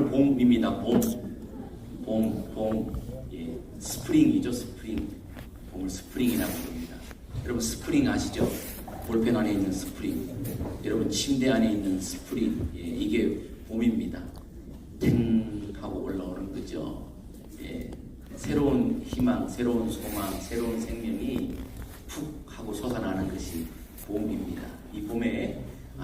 오늘 봄입니다. 예, 스프링이죠. 스프링. 봄을 스프링이라고 부릅니다. 여러분 스프링 아시죠? 볼펜 안에 있는 스프링. 여러분 침대 안에 있는 스프링. 예, 이게 봄입니다. 탱 하고 올라오는 거죠. 예, 새로운 희망, 새로운 소망, 새로운 생명이 푹 하고 솟아나는 것이 봄입니다. 이 봄에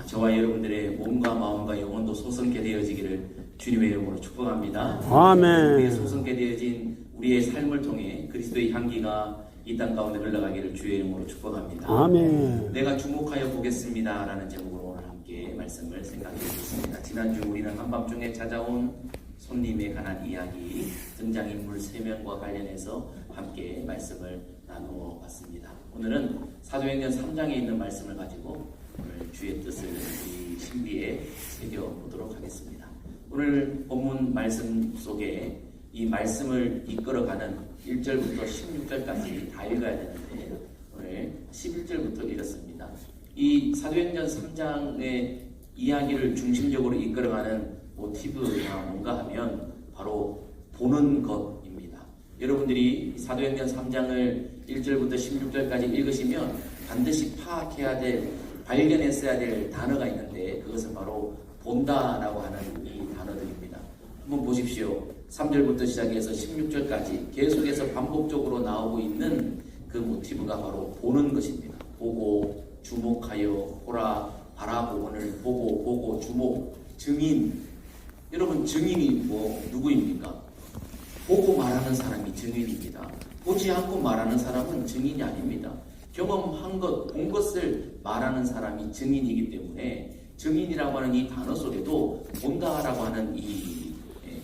저와 여러분들의 몸과 마음과 영혼도 솟성게 되어지기를 주님의 이름으로 축복합니다. 아멘. 우리의 솟성게 되어진 우리의 삶을 통해 그리스도의 향기가 이 땅 가운데 흘러가기를 주의 이름으로 축복합니다. 아멘. 내가 주목하여 보겠습니다 라는 제목으로 오늘 함께 말씀을 생각해 보겠습니다. 지난주 우리는 한밤중에 찾아온 손님에 관한 이야기, 등장인물 3명과 관련해서 함께 말씀을 나누어 봤습니다. 오늘은 사도행전 3장에 있는 말씀을 가지고 오늘 주의 뜻을 이 신비에 새겨보도록 하겠습니다. 오늘 본문 말씀 속에 이 말씀을 이끌어가는 1절부터 16절까지 다 읽어야 되는데 오늘 11절부터 읽었습니다. 이 사도행전 3장의 이야기를 중심적으로 이끌어가는 모티브가 뭔가 하면 바로 보는 것입니다. 여러분들이 사도행전 3장을 1절부터 16절까지 읽으시면 반드시 파악해야 될, 발견했어야 될 단어가 있는데 그것은 바로 본다라고 하는 이 단어들입니다. 한번 보십시오. 3절부터 시작해서 16절까지 계속해서 반복적으로 나오고 있는 그 모티브가 바로 보는 것입니다. 보고, 주목하여, 보라, 바라보고를 보고, 주목, 증인. 여러분 증인이 누구입니까? 보고 말하는 사람이 증인입니다. 보지 않고 말하는 사람은 증인이 아닙니다. 경험한 것, 본 것을 말하는 사람이 증인이기 때문에 증인이라고 하는 이 단어 속에도 본다라고 하는 이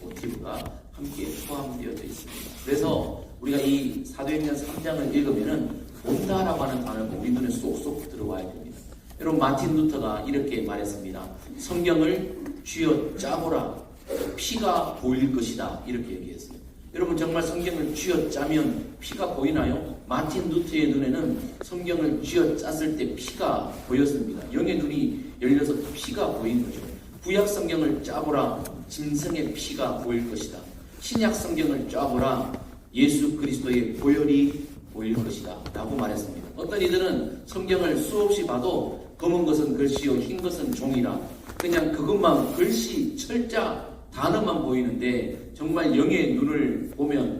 모티브가 함께 포함되어져 있습니다. 그래서 우리가 이 사도행전 3장을 읽으면은 본다라고 하는 단어가 우리 눈에 쏙쏙 들어와야 됩니다. 여러분 마틴 루터가 이렇게 말했습니다. 성경을 쥐어 짜보라. 피가 보일 것이다. 이렇게 얘기했어요. 여러분 정말 성경을 쥐어 짜면 피가 보이나요? 마틴 루터의 눈에는 성경을 쥐어 짰을 때 피가 보였습니다. 영의 눈이 열려서 피가 보인 거죠. 구약 성경을 짜보라. 짐승의 피가 보일 것이다. 신약 성경을 짜보라. 예수 그리스도의 보혈이 보일 것이다. 라고 말했습니다. 어떤 이들은 성경을 수없이 봐도 검은 것은 글씨요 흰 것은 종이라 그냥 그것만 글씨, 철자, 단어만 보이는데 정말 영의 눈을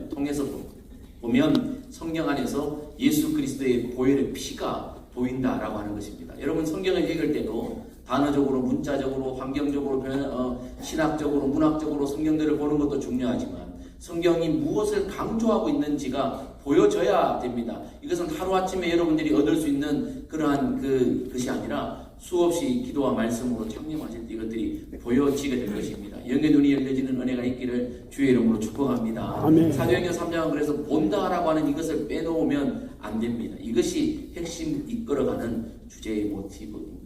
통해서 보면 성경 안에서 예수 그리스도의 보혈의 피가 보인다라고 하는 것입니다. 여러분 성경을 읽을 때도 단어적으로, 문자적으로, 환경적으로, 신학적으로, 문학적으로 성경들을 보는 것도 중요하지만 성경이 무엇을 강조하고 있는지가 보여져야 됩니다. 이것은 하루아침에 여러분들이 얻을 수 있는 그러한 것이 아니라 수없이 기도와 말씀으로 창념하실 때 이것들이 보여지게 될 것입니다. 영의 눈이 열려지는 은혜가 있기를 주의 이름으로 축복합니다. 아멘. 사도행전 3장은 그래서 본다라고 하는 이것을 빼놓으면 안 됩니다. 이것이 핵심 이끌어가는 주제의 모티브입니다.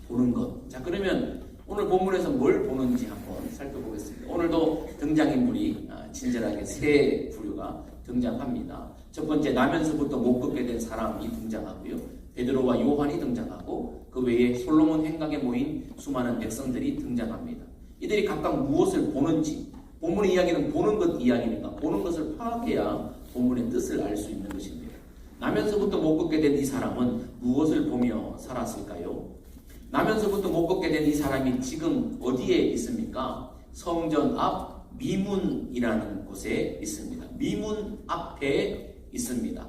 보는 것. 자, 그러면 오늘 본문에서 뭘 보는지 한번 살펴보겠습니다. 오늘도 등장인물이 친절하게 세 부류가 등장합니다. 첫 번째, 나면서부터 못 걷게 된 사람이 등장하고요. 베드로와 요한이 등장하고 그 외에 솔로몬 행각에 모인 수많은 백성들이 등장합니다. 이들이 각각 무엇을 보는지, 본문의 이야기는 보는 것 이야기니까 보는 것을 파악해야 본문의 뜻을 알 수 있는 것입니다. 나면서부터 못 걷게 된 이 사람은 무엇을 보며 살았을까요? 나면서부터 못 걷게 된 이 사람이 지금 어디에 있습니까? 성전 앞 미문이라는 곳에 있습니다. 미문 앞에 있습니다.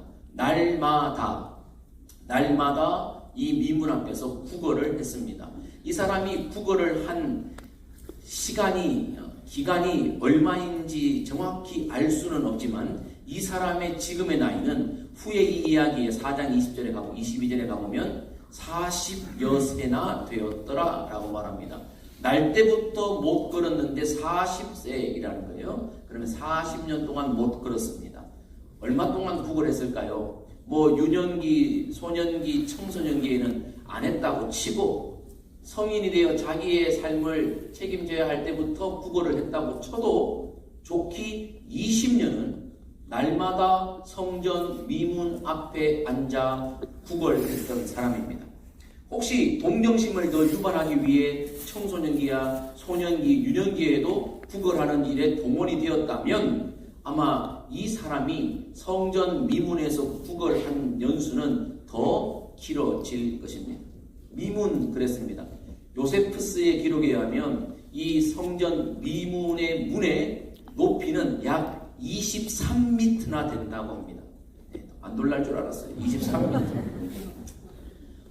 날마다 이 미문 앞에서 구걸을 했습니다. 이 사람이 구걸을 한 기간이 얼마인지 정확히 알 수는 없지만 이 사람의 지금의 나이는 후에 이 이야기에 4장 20절에 가고 22절에 가보면 40여 세나 되었더라 라고 말합니다. 날 때부터 못 걸었는데 40세이라는 거예요. 그러면 40년 동안 못 걸었습니다. 얼마 동안 구걸했을까요? 유년기, 소년기, 청소년기에는 안 했다고 치고 성인이 되어 자기의 삶을 책임져야 할 때부터 구걸을 했다고 쳐도 좋기 20년은 날마다 성전 미문 앞에 앉아 구걸했던 사람입니다. 혹시 동정심을 더 유발하기 위해 청소년기야 소년기, 유년기에도 구걸하는 일에 동원이 되었다면 아마 이 사람이 성전 미문에서 구걸한 연수는 더 길어질 것입니다. 미문 그랬습니다. 요세프스의 기록에 의하면 이 성전 미문의 문의 높이는 약 23m나 된다고 합니다. 안 놀랄 줄 알았어요. 23m.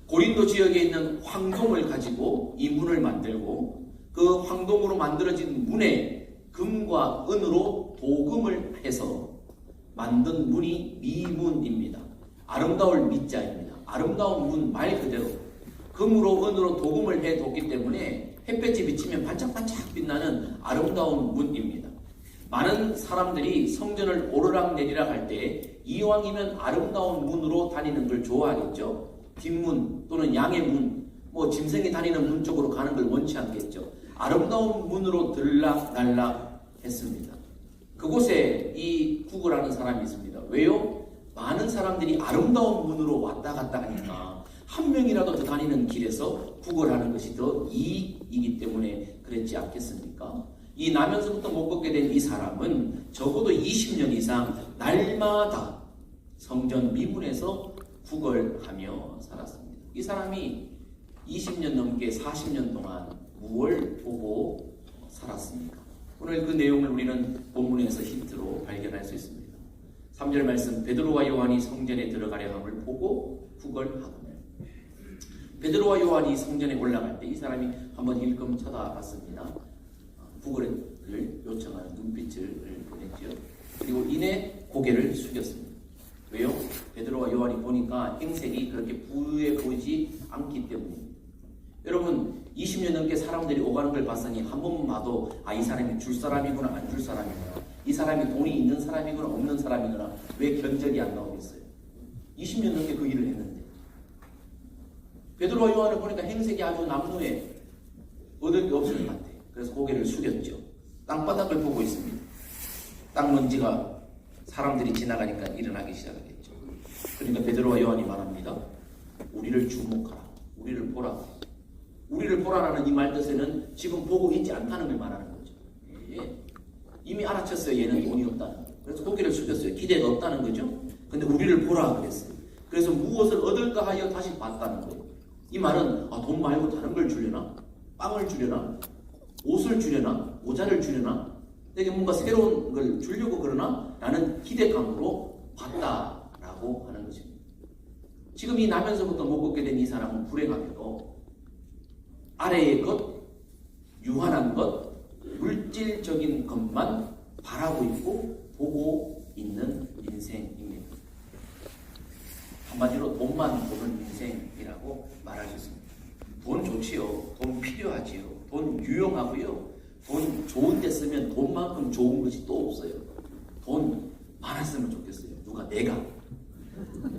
고린도 지역에 있는 황동을 가지고 이 문을 만들고 그 황동으로 만들어진 문에 금과 은으로 도금을 해서 만든 문이 미문입니다. 아름다울 미자입니다. 아름다운 문 말 그대로 금으로 은으로 도금을 해뒀기 때문에 햇볕이 비치면 반짝반짝 빛나는 아름다운 문입니다. 많은 사람들이 성전을 오르락내리락 할 때 이왕이면 아름다운 문으로 다니는 걸 좋아하겠죠. 뒷문 또는 양의 문, 짐승이 다니는 문 쪽으로 가는 걸 원치 않겠죠. 아름다운 문으로 들락날락 했습니다. 그곳에 이 구걸하는 사람이 있습니다. 왜요? 많은 사람들이 아름다운 문으로 왔다 갔다 하니까 한 명이라도 더 다니는 길에서 구걸하는 것이 더 이익이기 때문에 그랬지 않겠습니까? 이 나면서부터 못 걷게 된 이 사람은 적어도 20년 이상 날마다 성전 미문에서 구걸하며 살았습니다. 이 사람이 20년 넘게 40년 동안 무엇을 보고 살았습니까? 오늘 그 내용을 우리는 본문에서 힌트로 발견할 수 있습니다. 3절 말씀, 베드로와 요한이 성전에 들어가려 함을 보고 구걸하거늘. 베드로와 요한이 성전에 올라갈 때 이 사람이 한번 일금 쳐다봤습니다. 구걸을 요청하는 눈빛을 보냈죠. 그리고 이내 고개를 숙였습니다. 왜요? 베드로와 요한이 보니까 행색이 그렇게 부유해 보이지 않기 때문입니다. 여러분 20년 넘게 사람들이 오가는 걸 봤으니 한 번만 봐도 이 사람이 줄 사람이구나 안 줄 사람이구나, 이 사람이 돈이 있는 사람이구나 없는 사람이구나, 왜 견적이 안 나오겠어요? 20년 넘게 그 일을 했는데 베드로와 요한을 보니까 행색이 아주 남루해 얻을 게 없을 것 같아요. 그래서 고개를 숙였죠. 땅바닥을 보고 있습니다. 땅먼지가 사람들이 지나가니까 일어나기 시작하겠죠. 그러니까 베드로와 요한이 말합니다. 우리를 주목하라. 우리를 보라. 우리를 보라라는 이 말 뜻에는 지금 보고 있지 않다는 걸 말하는 거죠. 예. 이미 알아챘어요. 얘는 돈이 없다는 거. 그래서 고개를 숙였어요. 기대가 없다는 거죠. 근데 우리를 보라 그랬어요. 그래서 무엇을 얻을까 하여 다시 봤다는 거예요. 이 말은 돈 말고 다른 걸 주려나? 빵을 주려나? 옷을 주려나? 모자를 주려나? 내게 뭔가 새로운 걸 주려고 그러나? 라는 기대감으로 봤다라고 하는 것입니다. 지금 이 나면서부터 못 걷게 된 이 사람은 불행하게도 아래의 것, 유한한 것, 물질적인 것만 바라고 있고 보고 있는 인생입니다. 한마디로 돈만 보는 인생이라고 말할 수 있습니다. 돈 좋지요. 돈 필요하지요. 돈 유용하고요. 돈 좋은 데 쓰면 돈만큼 좋은 것이 또 없어요. 돈 많았으면 좋겠어요. 누가? 내가.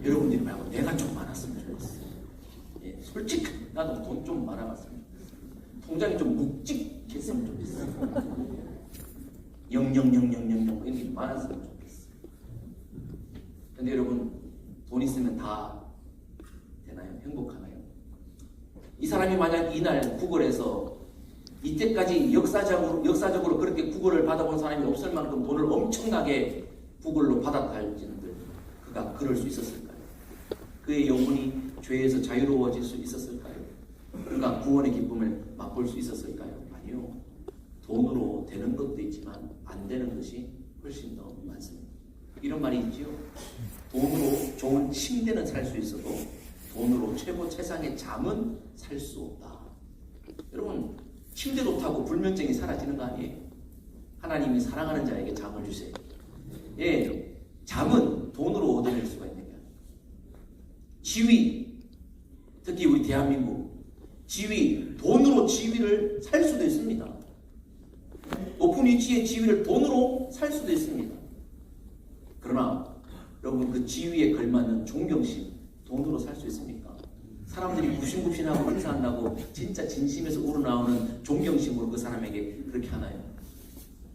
여러분들이 말고 내가 좀 많았으면 좋겠어요. 예, 솔직히 나도 돈 좀 많아봤으면 좋겠어요. 통장이 좀 묵직했으면 좋겠어요. 0000000 이렇게 많았으면 좋겠어요. 근데 여러분 돈 있으면 다 되나요? 행복하나요? 이 사람이 만약 이날 구걸해서 이때까지 역사적으로 그렇게 구걸을 받아본 사람이 없을 만큼 돈을 엄청나게 구걸로 받았다 할지는들 그가 그럴 수 있었을까요? 그의 영혼이 죄에서 자유로워질 수 있었을까요? 그가 구원의 기쁨을 맛볼 수 있었을까요? 아니요. 돈으로 되는 것도 있지만 안 되는 것이 훨씬 더 많습니다. 이런 말이 있지요. 돈으로 좋은 침대는 살 수 있어도 돈으로 최고 최상의 잠은 살 수 없다. 여러분 침대 좋다고 불면증이 사라지는 거 아니에요? 하나님이 사랑하는 자에게 잠을 주세요. 예, 잠은 돈으로 얻어낼 수가 있는 게 아니에요. 지위, 특히 우리 대한민국 지위, 돈으로 지위를 살 수도 있습니다. 높은 위치의 지위를 돈으로 살 수도 있습니다. 그러나 여러분 그 지위에 걸맞는 존경심 돈으로 살 수 있습니까? 사람들이 굽신굽신하고 인사한다고 진짜 진심에서 우러나오는 존경심으로 그 사람에게 그렇게 하나요?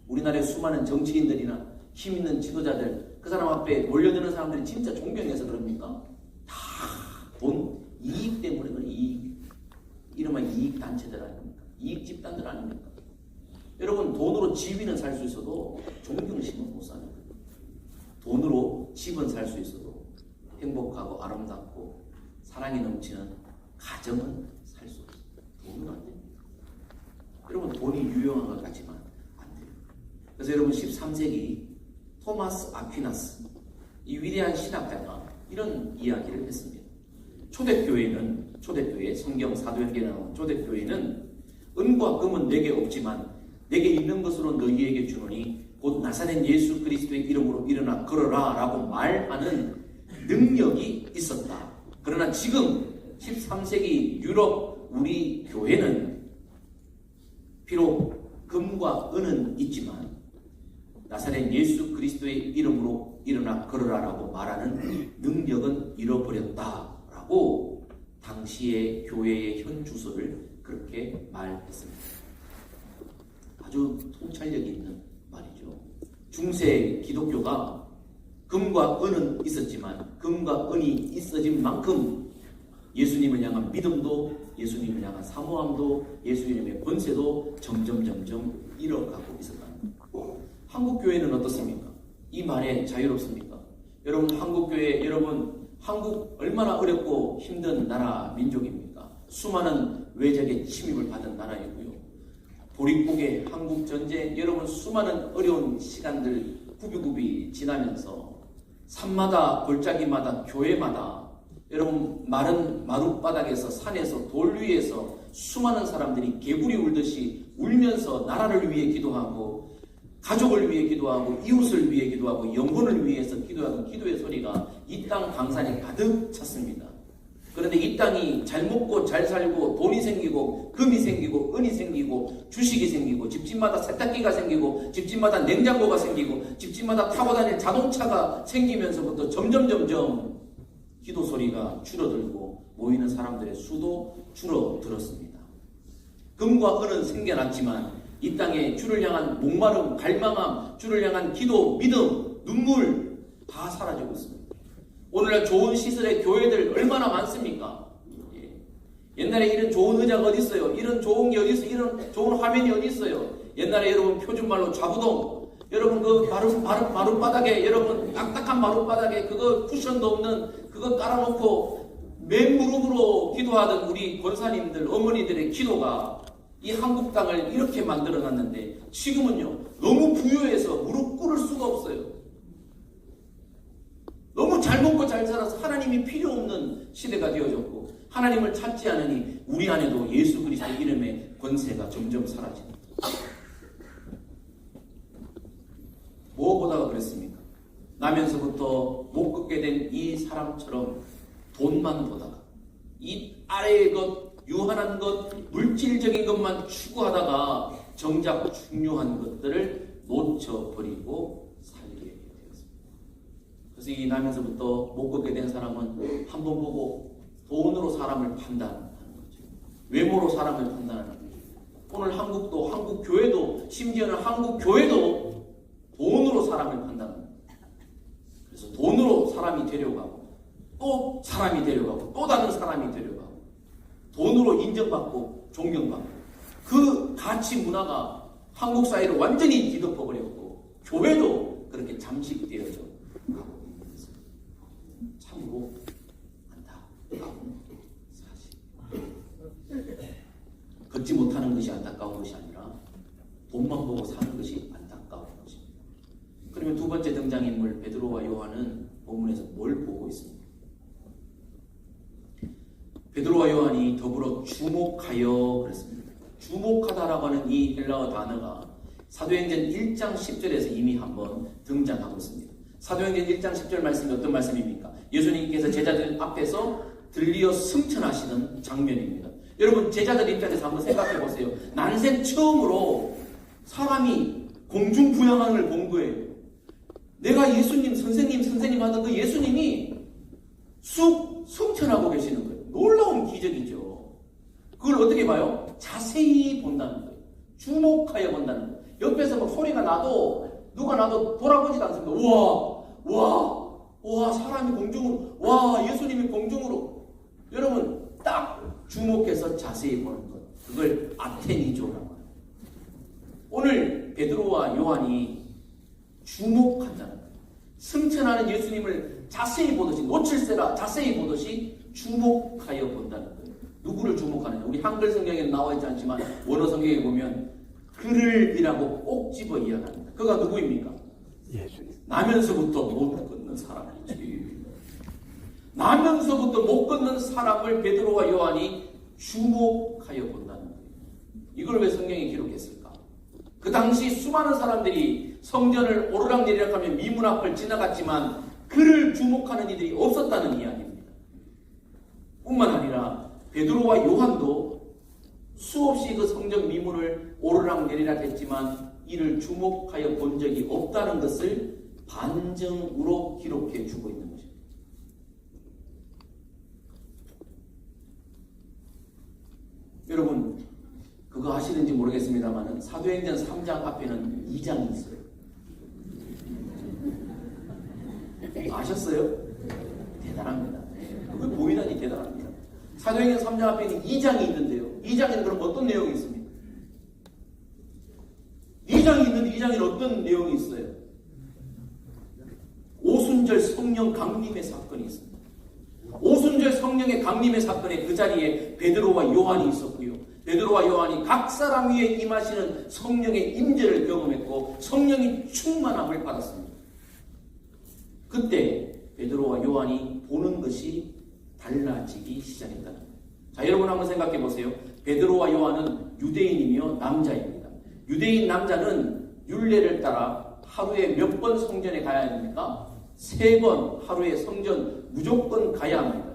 우리나라의 수많은 정치인들이나 힘있는 지도자들 그 사람 앞에 몰려드는 사람들이 진짜 존경해서 그럽니까? 다 돈, 이익 때문에 그런 이익. 이른바 이익 단체들 아닙니까? 이익 집단들 아닙니까? 여러분, 돈으로 집이는 살 수 있어도 존경심은 못 사는 거예요. 돈으로 집은 살 수 있어도 행복하고 아름답고 사랑이 넘치는 가정은 살 수 없어요. 돈은 안 됩니다. 여러분, 돈이 유용한 것 같지만 안 돼요. 그래서 여러분, 13세기 토마스 아퀴나스, 이 위대한 신학자가 이런 이야기를 했습니다. 초대교회 성경 사도행전에 나온 초대교회는 은과 금은 내게 없지만 내게 있는 것으로 너희에게 주노니 곧 나사렛 예수 그리스도의 이름으로 일어나 걸어라 라고 말하는 능력이 있었다. 그러나 지금 13세기 유럽 우리 교회는 비록 금과 은은 있지만 나사렛 예수 그리스도의 이름으로 일어나 걸어라 라고 말하는 능력은 잃어버렸다라고 당시의 교회의 현 주소를 그렇게 말했습니다. 아주 통찰력 있는 말이죠. 중세 기독교가 금과 은은 있었지만 금과 은이 있어진 만큼 예수님을 향한 믿음도, 예수님을 향한 사모함도, 예수님의 권세도 점점 잃어가고 있었다는 거예요. 한국교회는 어떻습니까? 이 말에 자유롭습니까? 여러분, 한국교회, 여러분, 한국 얼마나 어렵고 힘든 나라 민족입니까? 수많은 외적의 침입을 받은 나라이고요. 보릿고개 한국전쟁, 여러분 수많은 어려운 시간들 구비구비 지나면서 산마다 골짜기마다 교회마다 여러분 마른 마룻바닥에서 산에서 돌 위에서 수많은 사람들이 개구리 울듯이 울면서 나라를 위해 기도하고 가족을 위해 기도하고 이웃을 위해 기도하고 영혼을 위해서 기도하는 기도의 소리가 이 땅 강산에 가득 찼습니다. 그런데 이 땅이 잘 먹고 잘 살고 돈이 생기고 금이 생기고 은이 생기고 주식이 생기고 집집마다 세탁기가 생기고 집집마다 냉장고가 생기고 집집마다 타고 다닐 자동차가 생기면서부터 점점 기도 소리가 줄어들고 모이는 사람들의 수도 줄어들었습니다. 금과 은은 생겨났지만 이 땅에 주를 향한 목마름, 갈망함, 주를 향한 기도, 믿음, 눈물 다 사라지고 있습니다. 오늘날 좋은 시설의 교회들 얼마나 많습니까? 옛날에 이런 좋은 의자가 어디 있어요? 이런 좋은 게 어디 있어요? 이런 좋은 화면이 어디 있어요? 옛날에 여러분 표준말로 좌부동, 여러분 그 마룻바닥에 여러분 딱딱한 마룻바닥에 그거 쿠션도 없는 그거 깔아놓고 맨 무릎으로 기도하던 우리 권사님들, 어머니들의 기도가 이 한국 땅을 이렇게 만들어놨는데 지금은요 너무 부유해서 무릎 꿇을 수가 없어요. 너무 잘 먹고 잘 살아서 하나님이 필요 없는 시대가 되어졌고 하나님을 찾지 않으니 우리 안에도 예수 그리스도 이름의 권세가 점점 사라집니다. 무엇보다가 그랬습니까? 나면서부터 못 걷게 된 이 사람처럼 돈만 보다가 이 아래의 것, 유한한 것, 물질적인 것만 추구하다가 정작 중요한 것들을 놓쳐버리고 살게 되었습니다. 그래서 이 나면서부터 못 걷게 된 사람은 한 번 보고 돈으로 사람을 판단하는 거죠. 외모로 사람을 판단하는 거죠. 오늘 한국도, 한국 교회도, 심지어는 한국 교회도 돈으로 사람을 판단합니다. 그래서 돈으로 사람이 데려가고 또 사람이 데려가고 또 다른 사람이 데려가고 돈으로 인정받고 존경받고 그 가치 문화가 한국 사회를 완전히 뒤덮어버렸고 교회도 그렇게 잠식되어져 가고 있는 것은 참으로 안타까운 사실. 걷지 못하는 것이 안타까운 것이 아니라 돈만 보고 사는 것이 안타까운 것입니다. 그러면 두 번째 등장인물 베드로와 요한은 본문에서 뭘 보고 있습니까? 베드로와 요한이 더불어 주목하여 그랬습니다. 주목하다라고 하는 이 헬라어 단어가 사도행전 1장 10절에서 이미 한번 등장하고 있습니다. 사도행전 1장 10절 말씀이 어떤 말씀입니까? 예수님께서 제자들 앞에서 들리어 승천하시는 장면입니다. 여러분 제자들 입장에서 한번 생각해 보세요. 난생 처음으로 사람이 공중부양하는 걸 본 거예요. 내가 예수님 선생님 하던 그 예수님이 쑥 승천하고 계시는 거예요. 놀라운 기적이죠. 그걸 어떻게 봐요? 자세히 본다는 거예요. 주목하여 본다는 거예요. 옆에서 막 소리가 나도 누가 나도 돌아보지도 않습니다. 와 사람이 공중으로, 와 예수님이 공중으로. 여러분 딱 주목해서 자세히 보는 것, 그걸 아테니조라고 합니다. 오늘 베드로와 요한이 주목한다는 거예요. 승천하는 예수님을 자세히 보듯이, 놓칠세라 자세히 보듯이 주목하여 본다는 거예요. 누구를 주목하느냐? 우리 한글 성경에는 나와 있지 않지만 원어 성경에 보면 그를 이라고 꼭 집어 이야기합니다. 그가 누구입니까? 예수님. 나면서부터 못 걷는 사람이지. 나면서부터 못 걷는 사람을 베드로와 요한이 주목하여 본다는 거예요. 이걸 왜 성경에 기록했을까? 그 당시 수많은 사람들이 성전을 오르락내리락하며 미문 앞을 지나갔지만 그를 주목하는 이들이 없었다는 이야기입니다. 뿐만 아니라 베드로와 요한도 수없이 그 성전 미문을 오르락내리락 했지만 이를 주목하여 본 적이 없다는 것을 반증으로 기록해 주고 있는 것입니다. 여러분 그거 아시는지 모르겠습니다만 사도행전 3장 앞에는 2장이 있어요. 아셨어요? 대단합니다. 그게 보이다니 대단합니다. 사도행전 3장 앞에는 2장이 있는데요. 2장에는 그럼 어떤 내용이 있습니까? 2장이 있는데 2장에는 어떤 내용이 있어요? 오순절 성령 강림의 사건이 있습니다. 오순절 성령의 강림의 사건에 그 자리에 베드로와 요한이 있었고요. 베드로와 요한이 각 사람 위에 임하시는 성령의 임재를 경험했고 성령의 충만함을 받았습니다. 그때 베드로와 요한이 보는 것이 달라지기 시작했다는 거예요. 자, 여러분 한번 생각해 보세요. 베드로와 요한은 유대인이며 남자입니다. 유대인 남자는 율례를 따라 하루에 몇 번 성전에 가야 됩니까? 3번 하루에 성전 무조건 가야 합니다.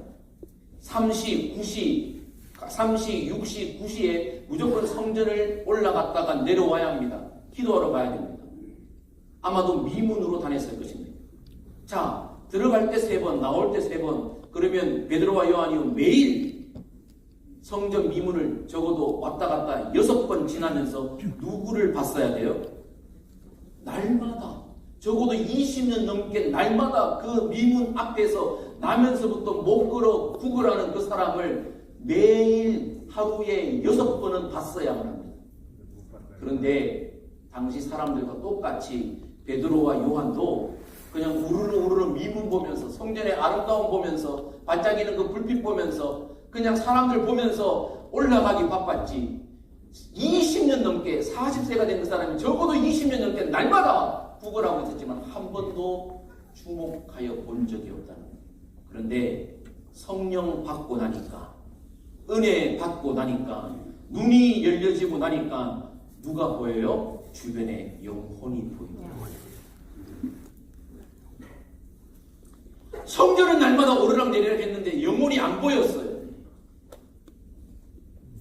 3시, 9시, 6시, 9시에 무조건 성전을 올라갔다가 내려와야 합니다. 기도하러 가야 됩니다. 아마도 미문으로 다녔을 것입니다. 자, 들어갈 때 3번, 나올 때 3번. 그러면 베드로와 요한이 매일 성전 미문을 적어도 왔다 갔다 6번 지나면서 누구를 봤어야 돼요? 날마다 적어도 20년 넘게 날마다 그 미문 앞에서 나면서부터 못 걸어 구걸하는 그 사람을 매일 하루에 6번은 봤어야만 합니다. 그런데 당시 사람들과 똑같이 베드로와 요한도 그냥 우르르 미문 보면서 성전의 아름다움 보면서 반짝이는 그 불빛 보면서 그냥 사람들 보면서 올라가기 바빴지. 20년 넘게 40세가 된 그 사람이 적어도 20년 넘게 날마다 구걸하고 있었지만 한 번도 주목하여 본 적이 없다는 거예요. 그런데 성령 받고 나니까 은혜 받고 나니까 눈이 열려지고 나니까 누가 보여요? 주변에 영혼이 보입니다. 성전은 날마다 오르락내리락 했는데 영혼이 안 보였어요.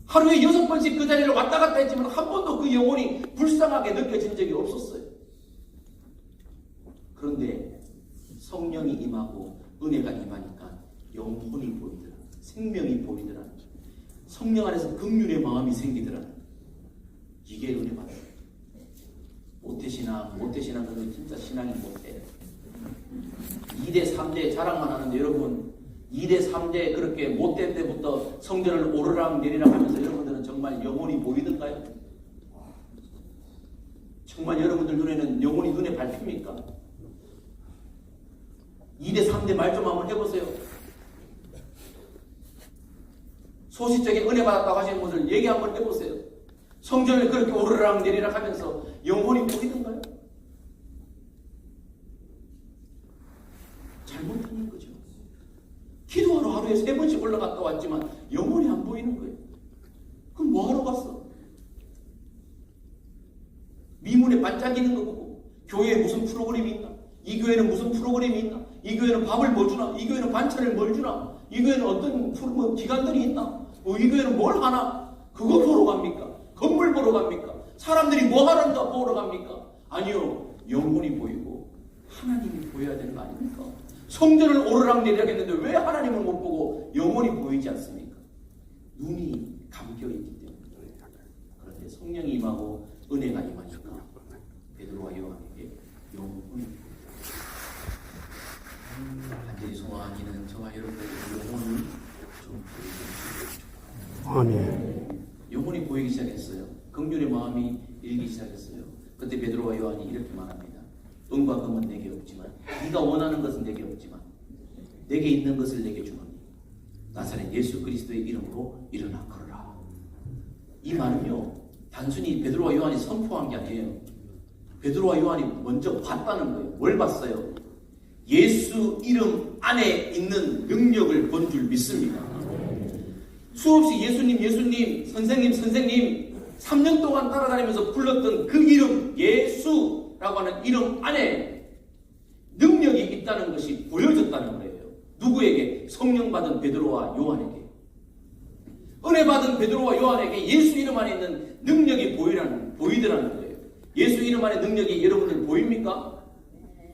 하루에 6번씩 그 자리를 왔다 갔다 했지만 한 번도 그 영혼이 불쌍하게 느껴진 적이 없었어요. 그런데 성령이 임하고 은혜가 임하니까 영혼이 보이더라. 생명이 보이더라. 성령 안에서 긍휼의 마음이 생기더라. 이게 은혜 받아요. 모태신앙 그러면 진짜 신앙이 못해. 2대 3대 자랑만 하는데 여러분 2대 3대 그렇게 못될 때부터 성전을 오르락 내리락 하면서 여러분들은 정말 영혼이 보이던가요? 정말 여러분들 눈에는 영혼이 눈에 밟힙니까? 2대 3대 말 좀 한번 해보세요. 소시적인 은혜 받았다고 하시는 분들 얘기 한번 해보세요. 성전을 그렇게 오르락 내리락 하면서 영혼이 보이던가요? 잘못하는 거죠. 기도하러 하루에 3번씩 올라갔다 왔지만 영혼이 안 보이는 거예요. 그럼 뭐하러 갔어? 미문에 반짝이는 거 보고 교회에 무슨 프로그램이 있나? 이 교회는 무슨 프로그램이 있나? 이 교회는 밥을 뭐 주나? 이 교회는 반찬을 뭘 주나? 이 교회는 어떤 기관들이 있나? 이 교회는 뭘 하나? 그거 보러 갑니까? 건물 보러 갑니까? 사람들이 뭐 하는가 보러 갑니까? 아니요. 영혼이 보이고 하나님이 보여야 되는 거 아닙니까? 성전을 오르락내리락 했는데 왜 하나님을 못 보고 영혼이 보이지 않습니까? 눈이 감겨있기 때문에. 그런데 성령이 임하고 은혜가 임하니까 베드로와 요한에게 영혼이 보입니다. 간절히 소망하기는 저와 여러분의 영혼이 좀 보이기 시작했죠. 아멘. 영혼이 보이기 시작했어요. 긍휼의 마음이 일기 시작했어요. 이렇게 말합니다. 은과 금은 내게 없지만 네가 원하는 것은 내게 없지만 내게 있는 것을 내게 주노니 나사렛 예수 그리스도의 이름으로 일어나 걸어라. 이 말은요 단순히 베드로와 요한이 선포한 게 아니에요. 베드로와 요한이 먼저 봤다는 거예요. 뭘 봤어요? 예수 이름 안에 있는 능력을 본 줄 믿습니다. 수없이 예수님 선생님 3년 동안 따라다니면서 불렀던 그 이름 예수라고 하는 이름 안에 능력이 있다는 것이 보여졌다는 거예요. 누구에게? 성령 받은 베드로와 요한에게. 은혜 받은 베드로와 요한에게 예수 이름 안에 있는 능력이 보이더라는 거예요. 예수 이름 안에 능력이 여러분들 보입니까?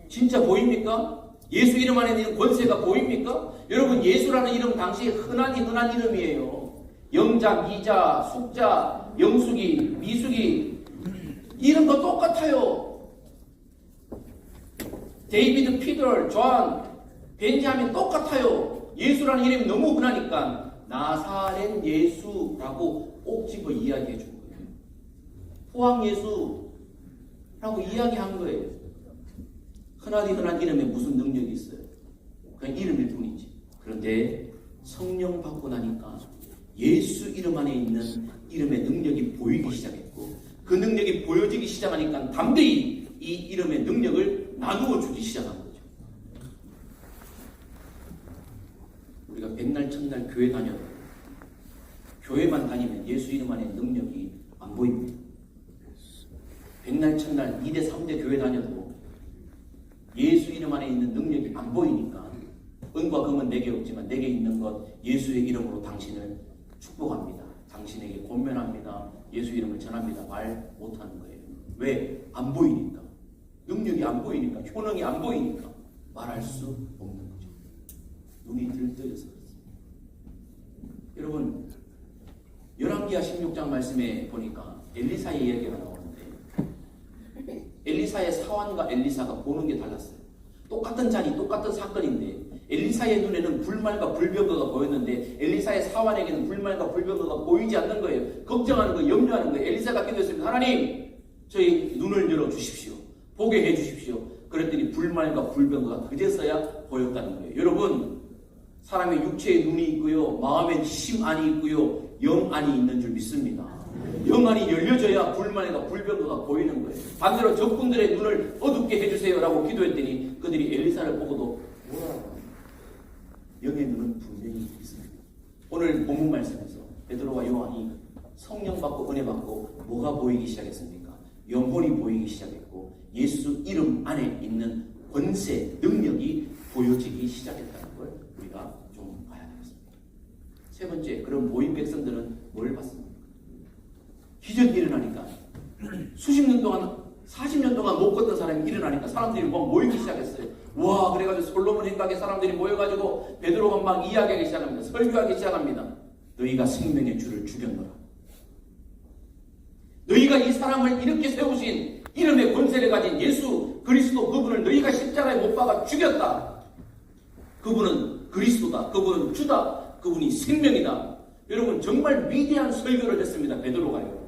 진짜 보입니까? 예수 이름 안에 있는 권세가 보입니까? 여러분 예수라는 이름 당시 흔한 이름이에요. 영자, 미자, 숙자, 영숙이, 미숙이 이름도 똑같아요. 데이비드, 피터, 존, 벤자민 똑같아요. 예수라는 이름이 너무 흔하니까 나사렛 예수라고 꼭 집어 이야기해 준 거예요. 포항 예수라고 이야기한 거예요. 흔한 이름에 무슨 능력이 있어요? 그냥 이름일 뿐이지. 그런데 성령 받고 나니까 예수 이름 안에 있는 이름의 능력이 보이기 시작했고 그 능력이 보여지기 시작하니까 담대히 이 이름의 능력을 나누어 주기 시작한 거죠. 우리가 백날 첫날 교회 다녀도 교회만 다니면 예수 이름 안에 능력이 안 보입니다. 백날 첫날 2대 3대 교회 다녀도 예수 이름 안에 있는 능력이 안 보이니까 은과 금은 내게 없지만 내게 있는 것 예수의 이름으로 당신을 축복합니다. 당신에게 권면합니다. 예수 이름을 전합니다. 말 못하는 거예요. 왜? 안 보이니까. 능력이 안 보이니까. 효능이 안 보이니까 말할 수 없는 거죠. 눈이 들떠져서 그렇습니다. 여러분 열왕기하 16장 말씀에 보니까 엘리사의 이야기가 나오는데 엘리사의 사환과 엘리사가 보는 게 달랐어요. 똑같은 자리, 똑같은 사건인데 엘리사의 눈에는 불말과 불병거가 보였는데 엘리사의 사환에게는 불말과 불병거가 보이지 않는 거예요. 걱정하는 거예요. 염려하는 거예요. 엘리사가 기도했습니다. 하나님, 저희 눈을 열어주십시오. 보게 해주십시오. 그랬더니 불말과 불병거가 그제서야 보였다는 거예요. 여러분, 사람의 육체에 눈이 있고요. 마음에 심안이 있고요. 영안이 있는 줄 믿습니다. 영안이 열려져야 불만과 불병거가 보이는 거예요. 반대로 적군들의 눈을 어둡게 해주세요 라고 기도했더니 그들이 엘리사를 보고도 뭐라고? 영의 눈은 분명히 있습니다. 오늘 본문 말씀에서 베드로와 요한이 성령 받고 은혜 받고 뭐가 보이기 시작했습니까? 영혼이 보이기 시작했고 예수 이름 안에 있는 권세, 능력이 보여지기 시작했다는 걸 우리가 좀 봐야 되겠습니다. 세 번째, 그런 모인 백성들은 뭘 봤습니까? 기적이 일어나니까 수십 년 동안 40년 동안 못 걷던 사람이 일어나니까 사람들이 막 모이기 시작했어요. 와, 그래가지고 솔로몬 행각에 사람들이 모여가지고 베드로가 막 이야기하기 시작합니다. 설교하기 시작합니다. 너희가 생명의 주를 죽였노라. 너희가 이 사람을 이렇게 세우신 이름의 권세를 가진 예수 그리스도 그분을 너희가 십자가에 못 박아 죽였다. 그분은 그리스도다. 그분은 주다. 그분이 생명이다. 여러분 정말 위대한 설교를 했습니다. 베드로가요.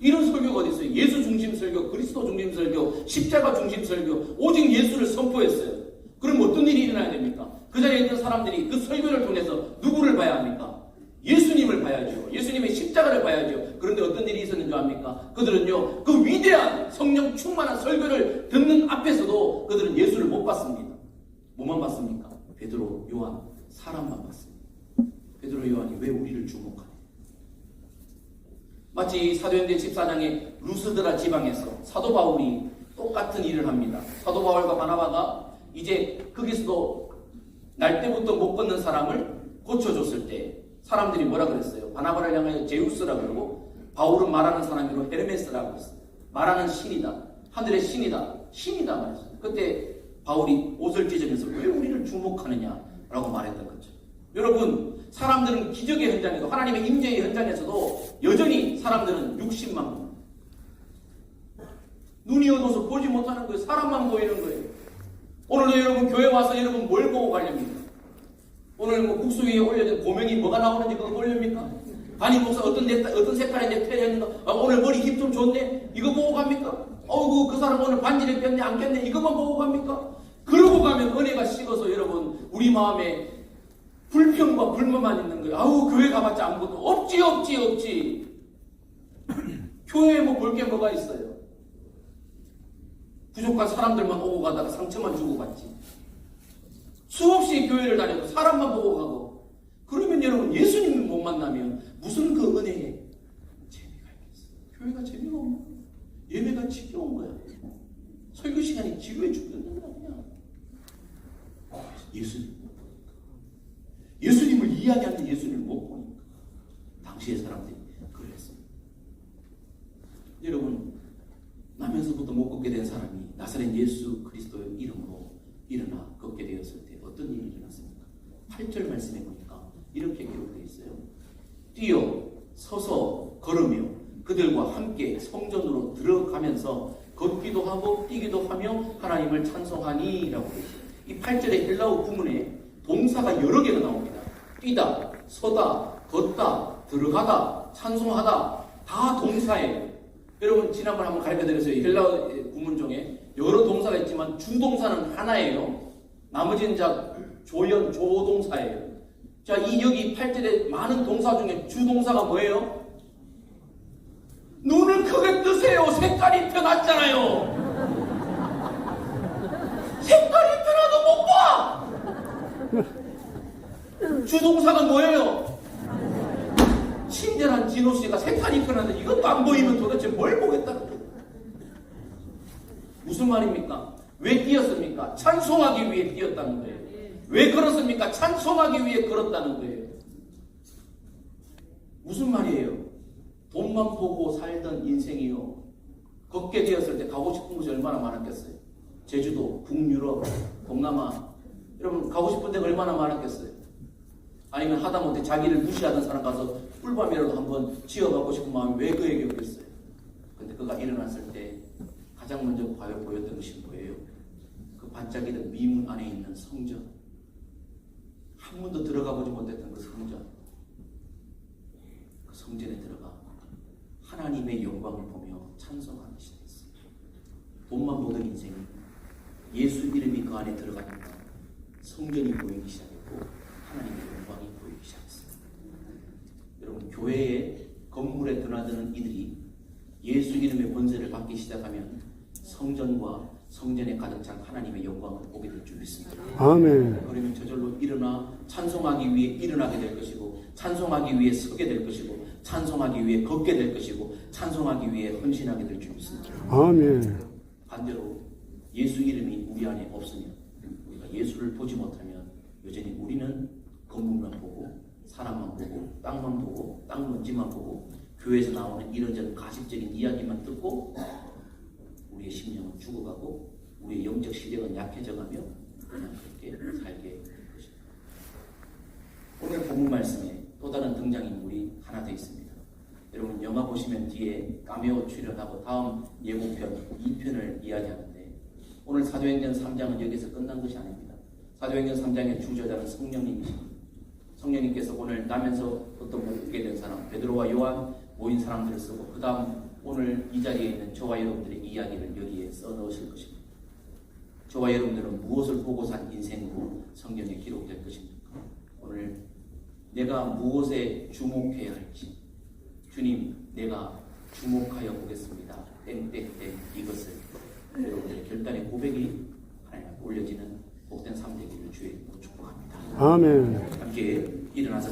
이런 설교가 어디 있어요? 예수 중심 설교, 그리스도 중심 설교, 십자가 중심 설교, 오직 예수를 선포했어요. 그럼 어떤 일이 일어나야 됩니까? 그 자리에 있는 사람들이 그 설교를 통해서 누구를 봐야 합니까? 예수님을 봐야죠. 예수님의 십자가를 봐야죠. 그런데 어떤 일이 있었는 줄 압니까? 그들은요, 그 위대한 성령 충만한 설교를 듣는 앞에서도 그들은 예수를 못 봤습니다. 뭐만 봤습니까? 베드로, 요한, 사람만 봤습니다. 베드로, 요한이 왜 우리를 주목하냐? 마치 사도행전 14장의 루스드라 지방에서 사도 바울이 똑같은 일을 합니다. 사도 바울과 바나바가 이제 거기서도 날 때부터 못 걷는 사람을 고쳐줬을 때 사람들이 뭐라 그랬어요? 바나바를 향하여 제우스라고 그러고 바울은 말하는 사람으로 헤르메스라고 했어요. 말하는 신이다. 하늘의 신이다. 신이다 말했어요. 그때 바울이 옷을 찢으면서 왜 우리를 주목하느냐라고 말했던 거죠. 여러분, 사람들은 기적의 현장에도 하나님의 임재의 현장에서도 여전히 사람들은 육신만 봅니다. 눈이 어두워서 보지 못하는 거예요. 사람만 보이는 거예요. 오늘도 여러분 교회 와서 여러분 뭘 보고 가렵니까? 오늘 뭐 국수 위에 올려진 고명이 뭐가 나오는지 그거 보렵니까? 담임 목사 어떤 색깔의 넥타이를 했는가? 오늘 머리 힙 좀 좋네? 이거 보고 갑니까? 어우 그 사람 오늘 반지를 꼈네 안 꼈네 이것만 보고 갑니까? 그러고 가면 은혜가 식어서 여러분 우리 마음에 불평과 불만만 있는 거예요. 아우 교회 가봤자 아무것도 없지. 교회에 뭐 볼 게 뭐가 있어요? 부족한 사람들만 오고 가다가 상처만 주고 갔지. 수없이 교회를 다녀도 사람만 보고 가고. 그러면 여러분 예수님을 못 만나면 무슨 그 은혜에 재미가 있겠어요? 교회가 재미가 없는 거야. 예배가 지겨운 거야. 설교 시간이 지루해 죽는 거야 그냥. 예수님을 이야기하는데 예수님을 못 보니까 당시의 사람들이 그랬습니다. 여러분 나면서부터 못 걷게 된 사람이 나사렛 예수 그리스도의 이름으로 일어나 걷게 되었을 때 어떤 일이 일어났습니까? 8절 말씀해 보니까 이렇게 기록되어 있어요. 뛰어 서서 걸으며 그들과 함께 성전으로 들어가면서 걷기도 하고 뛰기도 하며 하나님을 찬송하니 라고 되어 있어요. 이 8절의 헬라어 구문에 동사가 여러 개가 나옵니다. 뛰다, 서다, 걷다, 들어가다, 찬송하다 다 동사예요. 여러분 지난번 한번 가르쳐드렸어요. 헬라어 구문 중에 여러 동사가 있지만 주동사는 하나예요. 나머지는 조동사예요. 자, 여기 8절에 많은 동사 중에 주동사가 뭐예요? 눈을 크게 뜨세요. 색깔이 변했잖아요. 색깔이 변화도 못 봐. 주동사가 뭐예요? 친절한 진호 씨가 색깔이 변하는데 이것도 안 보이면 도대체 뭘 보겠다는 거예요? 무슨 말입니까? 왜 뛰었습니까? 찬송하기 위해 뛰었다는 거예요. 왜 걸었습니까? 찬송하기 위해 걸었다는 거예요. 무슨 말이에요? 돈만 보고 살던 인생이요. 걷게 되었을 때 가고 싶은 곳이 얼마나 많았겠어요? 제주도, 북유럽, 동남아. 여러분 가고 싶은 데가 얼마나 많았겠어요? 아니면 하다못해 자기를 무시하던 사람 가서 꿀밤이라도 한번 지어받고 싶은 마음이 왜 그에게 없겠어요? 근데 그가 일어났을 때 가장 먼저 보였던 것이 뭐예요? 그 반짝이던 미문 안에 있는 성전. 한 번도 들어가보지 못했던 그 성전. 그 성전에 들어가 하나님의 영광을 보며 찬송하기 시작했어요. 돈만 보던 인생이 예수 이름이 그 안에 들어가니까 성전이 보이기 시작했고 하나님의 영광이 보이기 시작했습니다. 여러분 교회의 건물에 드나드는 이들이 예수 이름의 권세를 받기 시작하면 성전과 성전에 가득 찬 하나님의 영광을 보게 될 줄 믿습니다. 아멘. 그러면 저절로 일어나 찬송하기 위해 일어나게 될 것이고 찬송하기 위해 서게 될 것이고 찬송하기 위해 걷게 될 것이고 찬송하기 위해 헌신하게 될 줄 믿습니다. 아멘. 반대로 예수 이름이 우리 안에 없으면 우리가 예수를 보지 못하면 여전히 우리는 건물만 보고 사람만 보고 땅만 보고 땅 먼지만 보고 교회에서 나오는 이런저런 가식적인 이야기만 듣고 우리의 심령은 죽어가고 우리의 영적 시력은 약해져가며 그냥 그렇게 살게 될 것입니다. 오늘 본문 말씀에 또 다른 등장인물이 하나 더 있습니다. 여러분 영화 보시면 뒤에 카메오 출연하고 다음 예고편 2편을 이야기하는데 오늘 사도행전 3장은 여기서 끝난 것이 아닙니다. 사도행전 3장의 주저자는 성령님이십니다. 성령님께서 오늘 나면서 어떤 묻게 된 사람 베드로와 요한 모인 사람들을 쓰고 그 다음 오늘 이 자리에 있는 저와 여러분들의 이야기를 여기에 써넣으실 것입니다. 저와 여러분들은 무엇을 보고 산 인생으로 성경에 기록될 것입니까? 오늘 내가 무엇에 주목해야 할지 주님 내가 주목하여 보겠습니다. 땡땡땡 이것을 여러분들의 결단의 고백이 하나님 앞에 올려지는 복된 삶 되기를 주의 이름으로 축복합니다. 아멘. 함께 일어나서